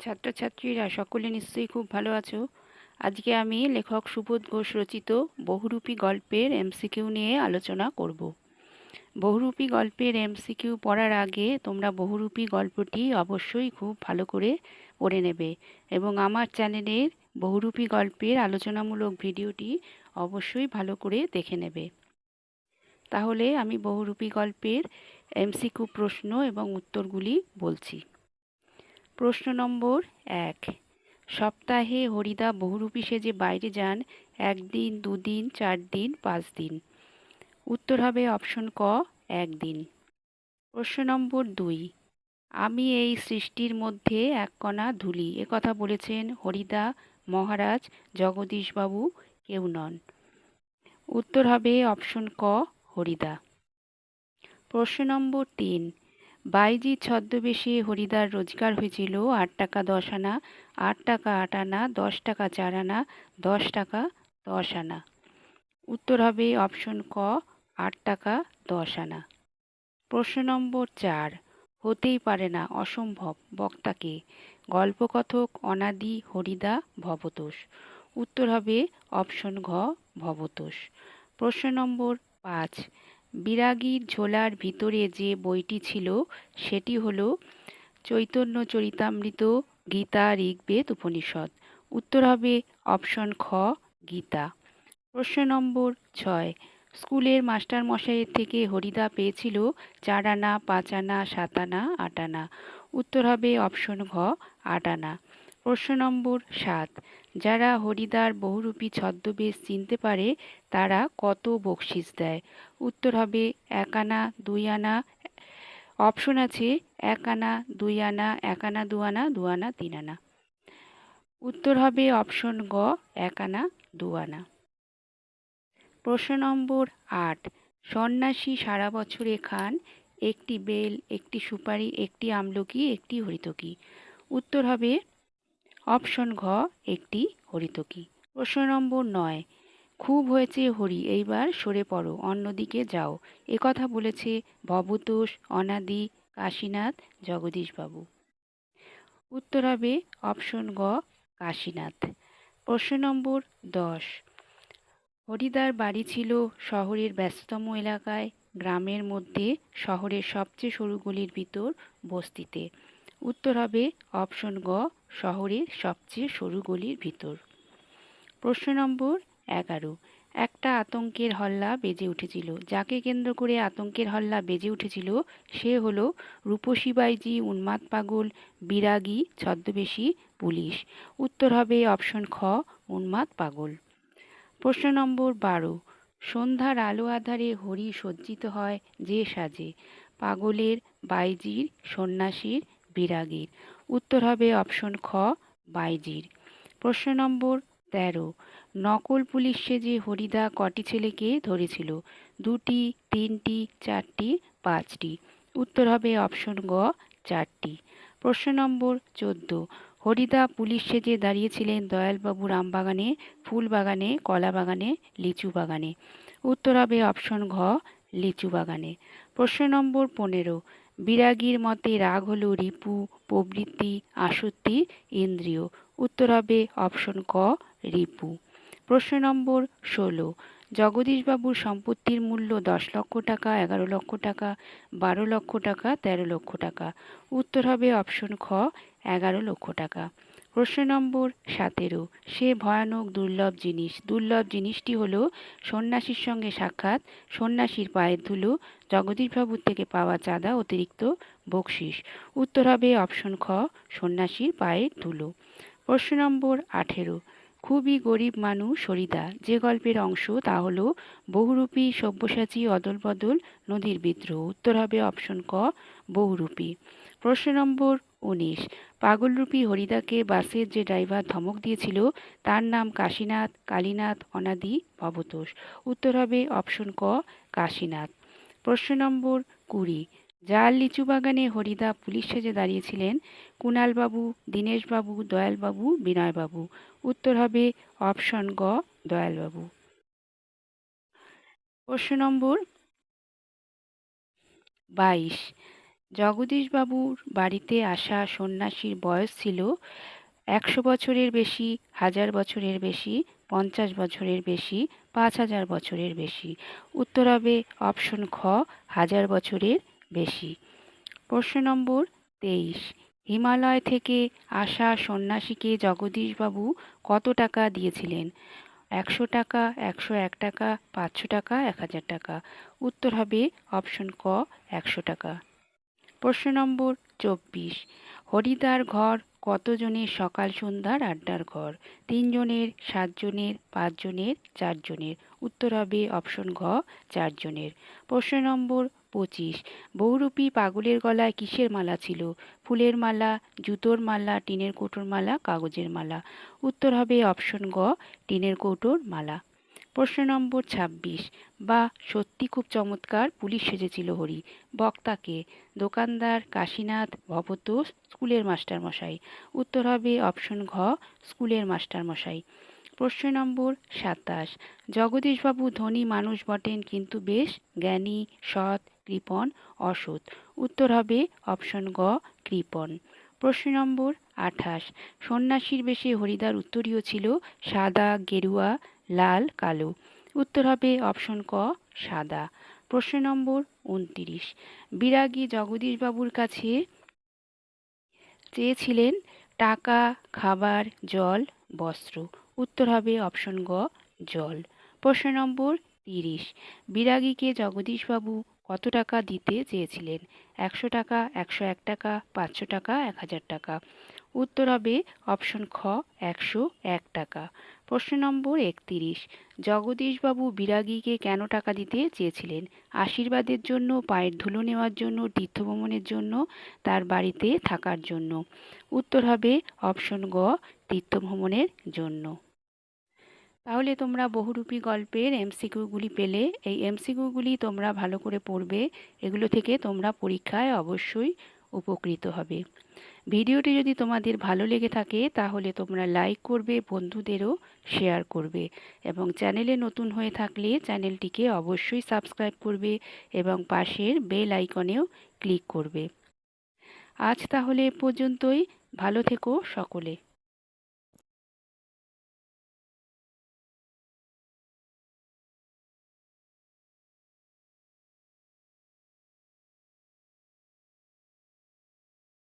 ছাত্রছাত্রীরা সকলে নিশ্চয়ই খুব ভালো আছো। আজকে আমি লেখক সুবোধ ঘোষ রচিত বহুরূপী গল্পের এমসিকিউ নিয়ে আলোচনা করব। বহুরূপী গল্পের এমসিকিউ পড়ার আগে তোমরা বহুরূপী গল্পটি অবশ্যই খুব ভালো করে পড়ে নেবে এবং আমার চ্যানেলের বহুরূপী গল্পের আলোচনামূলক ভিডিওটি অবশ্যই ভালো করে দেখে নেবে। তাহলে আমি বহুরূপী গল্পের এমসিকিউ প্রশ্ন এবং উত্তরগুলি বলছি। প্রশ্ন নম্বর 1। সপ্তাহে হরিদা বহুরূপী সেজে বাইরে যান 1 দিন, 2 দিন, 4 দিন, 5 দিন। উত্তর হবে অপশন ক, 1 দিন। প্রশ্ন নম্বর 2। আমি এই সৃষ্টির মধ্যে এক কণা ধুলি, একথা বলেছেন হরিদা, মহারাজ, জগদীশবাবু, কেউ নন। উত্তর হবে অপশন ক, হরিদা। প্রশ্ন নম্বর 3। বাইজির ছদ্মবেশে হরিদার রোজগার হয়েছিল 8 টাকা 10 আনা, 8 টাকা 8 আনা, 10 টাকা 4 আনা, 10 টাকা 10 আনা। উত্তর হবে অপশন ক, 8 টাকা 10 আনা। প্রশ্ন নম্বর 4। হতেই পারে না, অসম্ভব, বক্তাকে? গল্পকথক, অনাদি, হরিদা, ভবতোষ। উত্তর হবে অপশন ঘ, ভবতোষ। প্রশ্ন নম্বর 5। বিরাগীর ঝোলার ভিতরে যে বইটি ছিল সেটি হল চৈতন্য চরিতামৃত, গীতা, ঋগ্বেদ, উপনিষদ। উত্তর হবে অপশন খ, গীতা। প্রশ্ন নম্বর 6। স্কুলের মাস্টারমশাইয়ের থেকে হরিদা পেয়েছিল 4 আনা, 5 আনা, 7 আনা, 8 আনা। উত্তর হবে অপশন ঘ, 8 আনা। প্রশ্ন নম্বর 7। যারা হরিদার বহুরূপী ছদ্মবেশ চিনতে পারে তারা কত বকশিস দেয়? উত্তর হবে 1 আনা, 2 আনা। অপশন আছে 1 আনা, 2 আনা, 1 আনা 2 আনা, 2 আনা 3 আনা। উত্তর হবে অপশন গ, 1 আনা 2 আনা। প্রশ্ন নম্বর 8। সন্ন্যাসী সারা বছরে খান একটি বেল, একটি সুপারি, একটি আমলকি, একটি হরিতকি। উত্তর হবে অপশন ঘ, একটি হরিতকি। প্রশ্ন নম্বর 9। খুব হয়েছে হরি, এইবার সরে পড়ো, অন্যদিকে যাও, একথা বলেছে ভবতোষ, অনাদি, কাশীনাথ, জগদীশবাবু। উত্তর হবে অপশন গ, কাশীনাথ। প্রশ্ন নম্বর 10। হরিদার বাড়ি ছিল শহরের ব্যস্ততম এলাকায়, গ্রামের মধ্যে, শহরের সবচেয়ে সরু গলির ভিতর, বস্তিতে। উত্তর হবে অপশন গ, শহরের সবচেয়ে সরু গলির ভিতর। প্রশ্ন নম্বর 11। একটা আতঙ্কের হল্লা বেজে উঠেছিল, যাকে কেন্দ্র করে আতঙ্কের হল্লা বেজে উঠেছিল সে হলো রূপসী বাইজি, উন্মাদ পাগল, বিরাগী, ছদ্মবেশী, পুলিশ। উত্তর হবে অপশন খ, উন্মাদ পাগল। প্রশ্ন নম্বর 12। সন্ধ্যার আলো আঁধারে হরি সজ্জিত হয় যে সাজে? পাগলের, বাইজির, সন্ন্যাসীর, বিরাগীর। উত্তর হবে অপশন খ, বাইজির। প্রশ্ন নম্বর 13। নকল পুলিশ সেজে হরিদা কটি ছেলেকে ধরেছিল? 2টি, 3টি, 4টি, 5টি। উত্তর হবে অপশন গ, 4টি। প্রশ্ন নম্বর 14। হরিদা পুলিশ সেজে দাঁড়িয়েছিলেন দয়ালবাবুর আমবাগানে, ফুল বাগানে, কলা বাগানে, লিচু বাগানে। উত্তর হবে অপশন ঘ, লিচু বাগানে। প্রশ্ন নম্বর 15। বিরাগীর মতে রাগ হলো রিপু, প্রবৃত্তি, আসক্তি, ইন্দ্রিয়। উত্তর হবে অপশন ক, রিপু। প্রশ্ন নম্বর 16। জগদীশবাবুর সম্পত্তির মূল্য 10 লক্ষ টাকা, 11 লক্ষ টাকা, 12 লক্ষ টাকা, 13 লক্ষ টাকা। উত্তর হবে অপশন খ, 11 লক্ষ টাকা। প্রশ্ন নম্বর 17। সে ভয়ানক দুর্লভ জিনিস, দুর্লভ জিনিসটি হলো সন্ন্যাসীর সঙ্গে সাক্ষাৎ, সন্ন্যাসীর পায়ের ধুলো, জগদীশবাবুর থেকে পাওয়া চাঁদা, অতিরিক্ত বকশিস। উত্তর হবে অপশন খ, সন্ন্যাসীর পায়ের ধুলো। প্রশ্ন নম্বর 18। খুবই গরিব মানুষ হরিদা যে গল্পের অংশ তা হলো বহুরূপী, সব্যসাচী, অদল বদল, নদীর বিদ্রোহ। উত্তর হবে অপশন ক, বহুরূপী। প্রশ্ন নম্বর 19। পাগলরূপী হরিদাকে বাসের যে ড্রাইভার ধমক দিয়েছিল তার নাম কাশীনাথ, কালীনাথ, অনাদি, ভবতোষ। উত্তর হবে অপশন ক, কাশীনাথ। প্রশ্ন নম্বর 20। যার লিচু বাগানে হরিদা পুলিশ সেজে দাঁড়িয়েছিলেন কুণালবাবু, দীনেশবাবু, দয়ালবাবু, বিনয়বাবু। উত্তর হবে অপশন গ, দয়ালবাবু। প্রশ্ন নম্বর 22। জগদীশবাবুর বাড়িতে আসা সন্ন্যাসীর বয়স ছিল 100 বছরের বেশি, 1000 বছরের বেশি, 50 বছরের বেশি, 5000 বছরের বেশি। উত্তর হবে অপশন খ, 1000 বছরের বেশি। প্রশ্ন নম্বর 23। হিমালয় থেকে আসা সন্ন্যাসীকে জগদীশবাবু কত টাকা দিয়েছিলেন? 100 টাকা, 101 টাকা, 500 টাকা, 1000 টাকা। উত্তর হবে অপশন ক, 100 টাকা। প্রশ্ন নম্বর 24। হরিদ্বার ঘর কতজনের সকাল সন্ধ্যার আড্ডার ঘর? 3 জনের, 7 জনের, 5 জনের, 4 জনের। উত্তর হবে অপশন ঘ, 4 জনের। প্রশ্ন নম্বর 25। বহুরূপী পাগলের গলায় কিসের মালা ছিল? ফুলের মালা, জুতোর মালা, টিনের কৌটোর মালা, কাগজের মালা। উত্তর হবে অপশন গ, টিনের কৌটোর মালা। প্রশ্ন নম্বর 26। বা সত্যি খুব চমৎকার পুলিশ সেজেছিল হরি। বক্তাকে? দোকানদার, কাশীনাথ, ভবতোষ, স্কুলের মাস্টারমশাই। উত্তর হবে অপশন ঘ, স্কুলের মাস্টারমশাই। প্রশ্ন নম্বর 27। জগদীশবাবু ধনী মানুষ বটেন কিন্তু বেশ জ্ঞানী, সৎ, কৃপণ, অসৎ। উত্তর হবে অপশন গ, কৃপণ। প্রশ্ন নম্বর 28। সন্ন্যাসীর বেশে হরিদ্বার উত্তরীয় ছিল সাদা, গেরুয়া, লাল, কালো। উত্তর হবে অপশন ক, সাদা। প্রশ্ন নম্বর 29। বিরাগী জগদীশবাবুর কাছে চেয়েছিলেন টাকা, খাবার, জল, বস্ত্র। উত্তর হবে অপশন গ, জল। প্রশ্ন নম্বর 30। বিরাগীকে জগদীশবাবু কত টাকা দিতে চেয়েছিলেন? 100 টাকা, 101 টাকা, 500 টাকা, 1000 টাকা। উত্তর হবে অপশন খ, 101 টাকা। প্রশ্ন নম্বর 31। জগদীশবাবু বিরাগীকে কেন টাকা দিতে চেয়েছিলেন? আশীর্বাদের জন্য, পায়ের ধুলো নেওয়ার জন্য, তীর্থভ্রমণের জন্য, তার বাড়িতে থাকার জন্য। উত্তর হবে অপশন গ, তীর্থভ্রমণের জন্য। তাহলে তোমরা বহুরূপী গল্পের এমসিকিউগুলি পেলে। এই এমসিকিউগুলি তোমরা ভালো করে পড়বে। এগুলো থেকে তোমরা পরীক্ষায় অবশ্যই উপকৃত হবে। ভিডিওটি যদি তোমাদের ভালো লেগে থাকে তাহলে তোমরা লাইক করবে, বন্ধুদেরও শেয়ার করবে এবং চ্যানেলে নতুন হয়ে থাকলে চ্যানেলটিকে অবশ্যই সাবস্ক্রাইব করবে এবং পাশের বেল আইকনেও ক্লিক করবে। আজ তাহলে এ পর্যন্তই। ভালো থেকো সকলে।